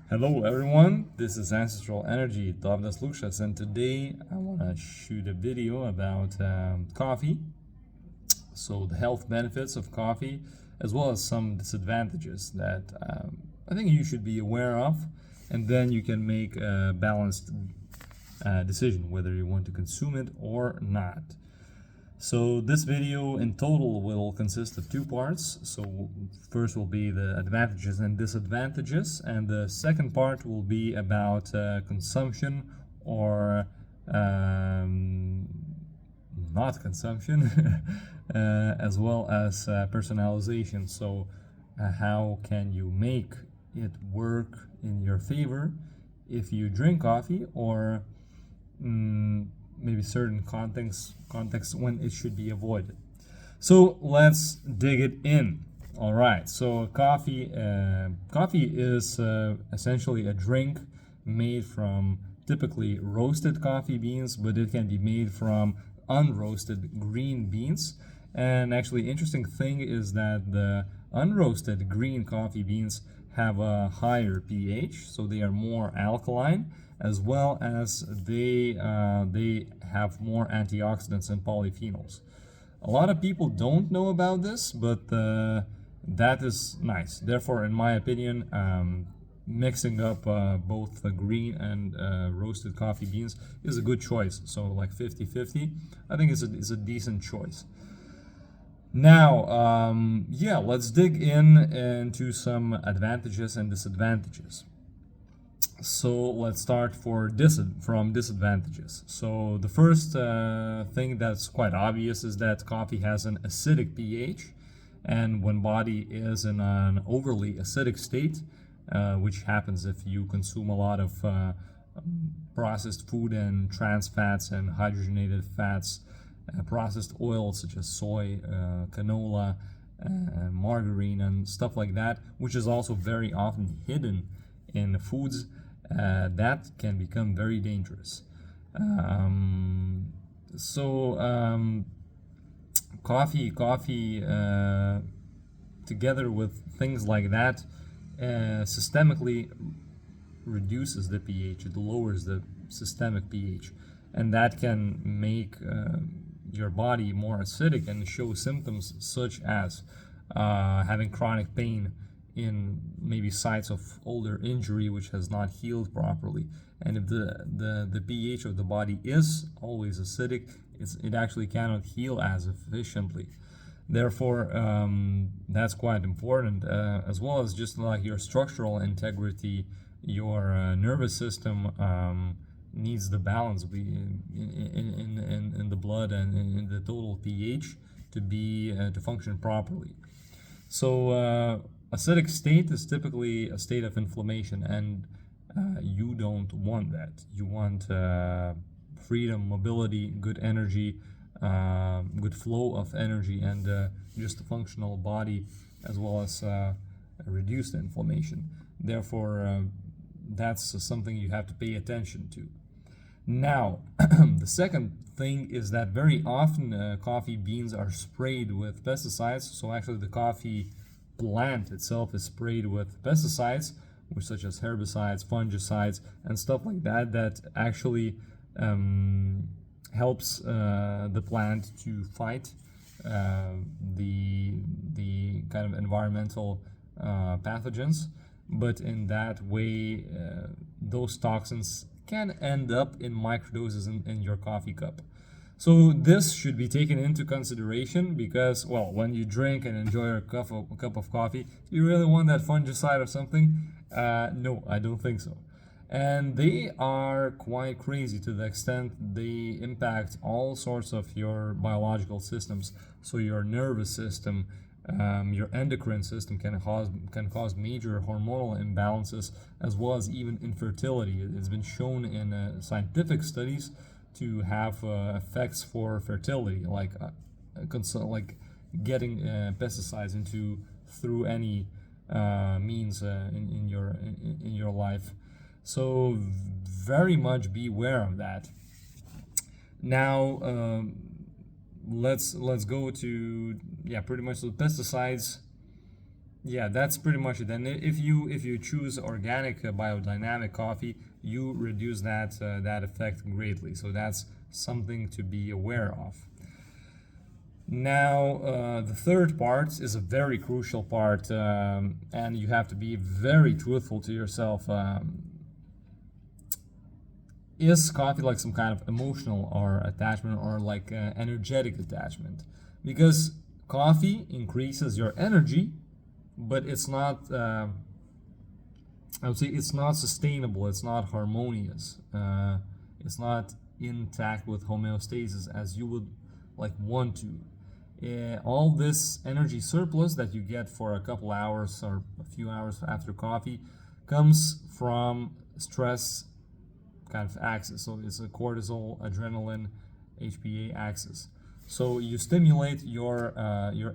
Hello everyone, this is Ancestral Energy, Dovydas Lukšas, and today I want to shoot a video about coffee. So the health benefits of coffee, as well as some disadvantages that I think you should be aware of, and then you can make a balanced decision whether you want to consume it or not. So this video in total will consist of two parts. So first will be the advantages and disadvantages, and the second part will be about consumption or not consumption, as well as personalization. So how can you make it work in your favor if you drink coffee, or maybe certain contexts when it should be avoided. So let's dig it in. All right. So coffee is essentially a drink made from typically roasted coffee beans, but it can be made from unroasted green beans. And actually, interesting thing is that the unroasted green coffee beans have a higher pH, so they are more alkaline, as well as they have more antioxidants and polyphenols. A lot of people don't know about this, but that is nice. Therefore, in my opinion, mixing up both the green and roasted coffee beans is a good choice. So like 50-50, I think it's a decent choice. Now, yeah, let's dig into some advantages and disadvantages. So let's start from disadvantages. So the first thing that's quite obvious is that coffee has an acidic pH, and when body is in an overly acidic state, which happens if you consume a lot of processed food and trans fats and hydrogenated fats, processed oils such as soy, canola, margarine, and stuff like that, which is also very often hidden in foods, that can become very dangerous. Coffee together with things like that systemically reduces the pH. It lowers the systemic pH, and that can make your body more acidic and show symptoms such as having chronic pain in maybe sites of older injury which has not healed properly. And if the pH of the body is always acidic, it actually cannot heal as efficiently. Therefore, that's quite important, as well as just like your structural integrity. Your nervous system needs the balance in the blood and in the total pH to function properly. So acidic state is typically a state of inflammation, and you don't want that. You want freedom, mobility, good energy, good flow of energy, and just a functional body, as well as reduced inflammation. Therefore, that's something you have to pay attention to. Now, the second thing is that very often coffee beans are sprayed with pesticides. So actually the coffee plant itself is sprayed with pesticides, which such as herbicides, fungicides, and stuff like that, that actually helps the plant to fight the kind of environmental pathogens. But in that way, those toxins can end up in microdoses in your coffee cup. So this should be taken into consideration, because, well, when you drink and enjoy a cup of coffee, do you really want that fungicide or something? No, I don't think so. And they are quite crazy to the extent they impact all sorts of your biological systems. So your nervous system, your endocrine system can cause major hormonal imbalances, as well as even infertility. It's been shown in scientific studies to have effects for fertility, like getting pesticides through any means in your life. So very much beware of that. Now let's go to pretty much the pesticides. Yeah, that's pretty much it. And if you choose organic biodynamic coffee, you reduce that effect greatly. So that's something to be aware of. Now, the third part is a very crucial part, and you have to be very truthful to yourself. Is coffee like some kind of emotional or attachment, or like energetic attachment? Because coffee increases your energy, but it's not. I would say it's not sustainable. It's not harmonious. It's not intact with homeostasis as you would like want to. All this energy surplus that you get for a couple hours or a few hours after coffee comes from stress kind of axis. So it's a cortisol, adrenaline, HPA axis. So you stimulate your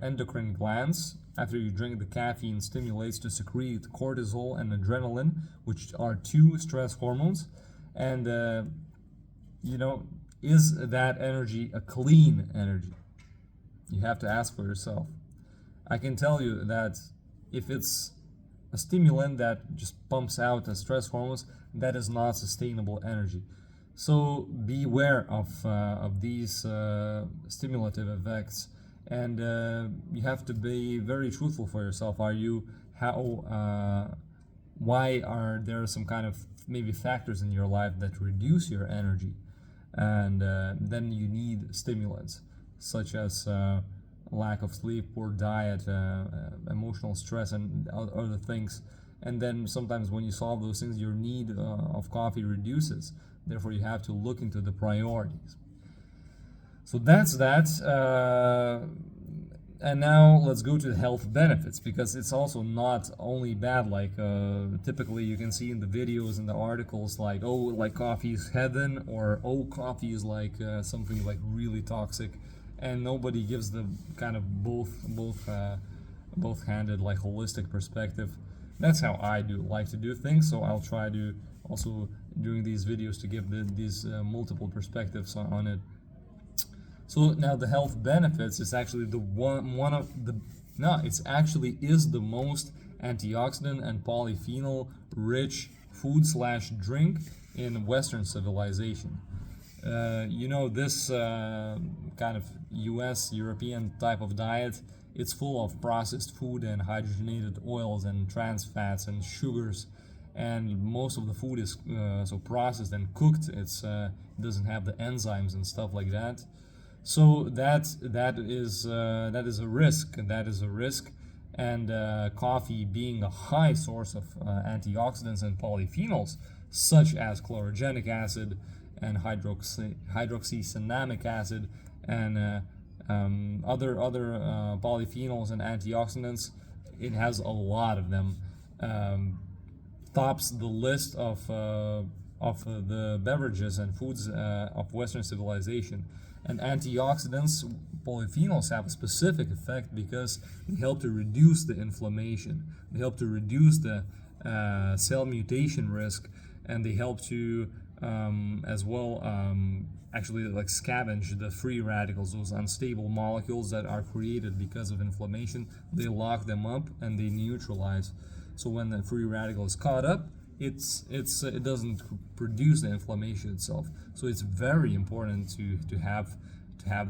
endocrine glands after you drink the caffeine. Stimulates to secrete cortisol and adrenaline, which are two stress hormones. And is that energy a clean energy? You have to ask for yourself. I can tell you that if it's a stimulant that just pumps out the stress hormones, that is not sustainable energy. So beware of these stimulative effects, and you have to be very truthful for yourself. Why are there some kind of maybe factors in your life that reduce your energy, and then you need stimulants such as lack of sleep, poor diet, emotional stress, and other things. And then sometimes when you solve those things, your need of coffee reduces. Therefore, you have to look into the priorities. So that's that. And now let's go to the health benefits, because it's also not only bad. Like typically you can see in the videos and the articles like, oh, like coffee is heaven, or oh, coffee is like something like really toxic, and nobody gives the kind of both-handed like holistic perspective. That's how I like to do things. So I'll try to also during these videos to give these multiple perspectives on it. So now the health benefits is actually it's actually is the most antioxidant and polyphenol rich food/drink in Western civilization. This kind of European type of diet, it's full of processed food and hydrogenated oils and trans fats and sugars, and most of the food is so processed and cooked. It doesn't have the enzymes and stuff like that. So that is a risk. That is a risk, and coffee being a high source of antioxidants and polyphenols, such as chlorogenic acid and hydroxycinnamic acid, and other polyphenols and antioxidants. It has a lot of them. Tops the list of the beverages and foods of Western civilization. And antioxidants, polyphenols, have a specific effect because they help to reduce the inflammation, they help to reduce the cell mutation risk, and they help to as well actually like scavenge the free radicals, those unstable molecules that are created because of inflammation. They lock them up and they neutralize. So when the free radical is caught up, it doesn't produce the inflammation itself. So it's very important to have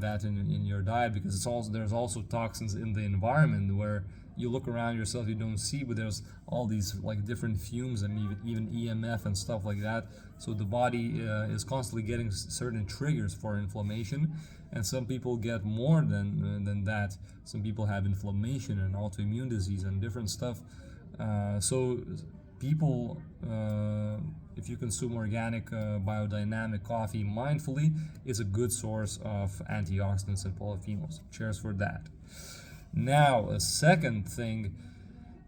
that in your diet, because there's also toxins in the environment where you look around yourself, you don't see, but there's all these like different fumes and even EMF and stuff like that. So the body is constantly getting certain triggers for inflammation, and some people get more than that. Some people have inflammation and autoimmune disease and different stuff. So people, if you consume organic biodynamic coffee mindfully, is a good source of antioxidants and polyphenols. Cheers for that. Now, a second thing,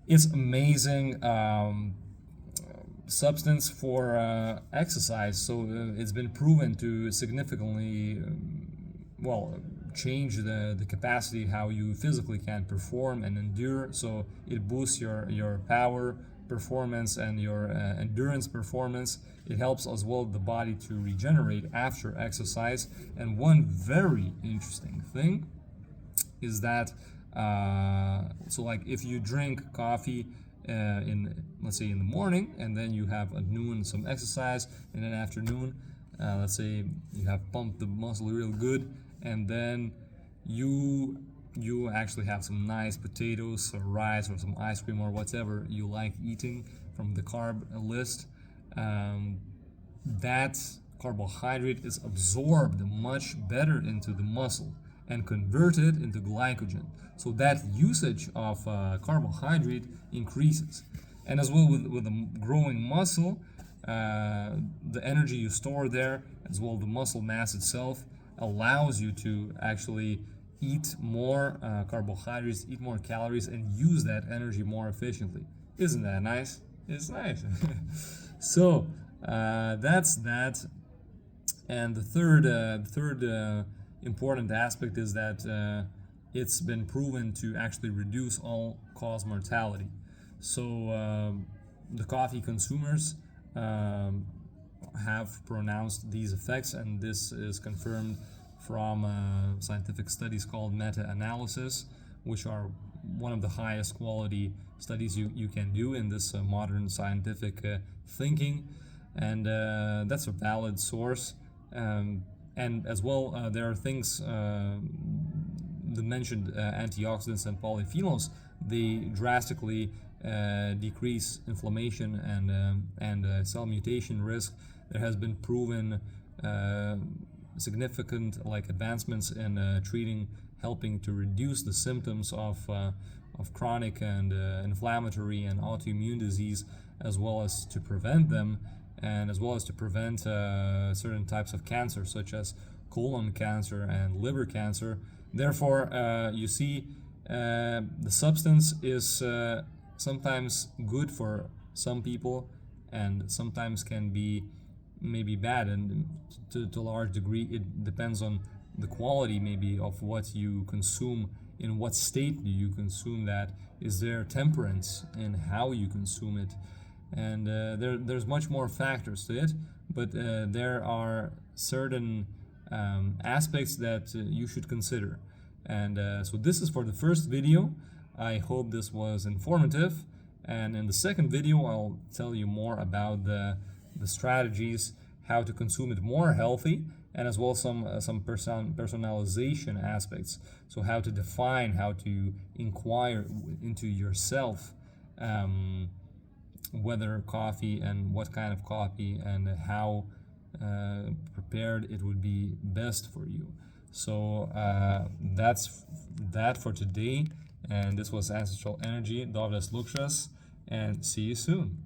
it's amazing substance for exercise. So it's been proven to significantly change the capacity how you physically can perform and endure. So it boosts your power, performance, and your endurance performance. It helps as well the body to regenerate after exercise. And one very interesting thing is that So like if you drink coffee let's say in the morning, and then you have at noon some exercise, and then afternoon, let's say you have pumped the muscle real good, and then you actually have some nice potatoes or rice or some ice cream or whatever you like eating from the carb list. That carbohydrate is absorbed much better into the muscle and converted into glycogen. So that usage of carbohydrate increases. And as well with a growing muscle, the energy you store there, as well the muscle mass itself, allows you to actually eat more carbohydrates, eat more calories, and use that energy more efficiently. Isn't that nice? It's nice. So that's that. And the third important aspect is that it's been proven to actually reduce all-cause mortality. So the coffee consumers have pronounced these effects, and this is confirmed from scientific studies called meta-analysis, which are one of the highest quality studies you can do in this modern scientific thinking, and that's a valid source. And as well, there are things, the mentioned antioxidants and polyphenols, they drastically decrease inflammation and cell mutation risk. There has been proven significant advancements in helping to reduce the symptoms of chronic and inflammatory and autoimmune disease, as well as to prevent them, and as well as to prevent certain types of cancer, such as colon cancer and liver cancer. Therefore, you see, the substance is sometimes good for some people, and sometimes can be maybe bad, and to a large degree it depends on the quality maybe of what you consume, in what state do you consume that, is there temperance in how you consume it, and there's much more factors to it, but there are certain aspects that you should consider. And so this is for the first video. I hope this was informative, and in the second video I'll tell you more about the strategies, how to consume it more healthy, and as well some personalization aspects. So how to define, how to inquire into yourself, whether coffee and what kind of coffee and how prepared it would be best for you. So that's that for today, and this was Ancestral Energy, Dovydas Lukšas, and see you soon.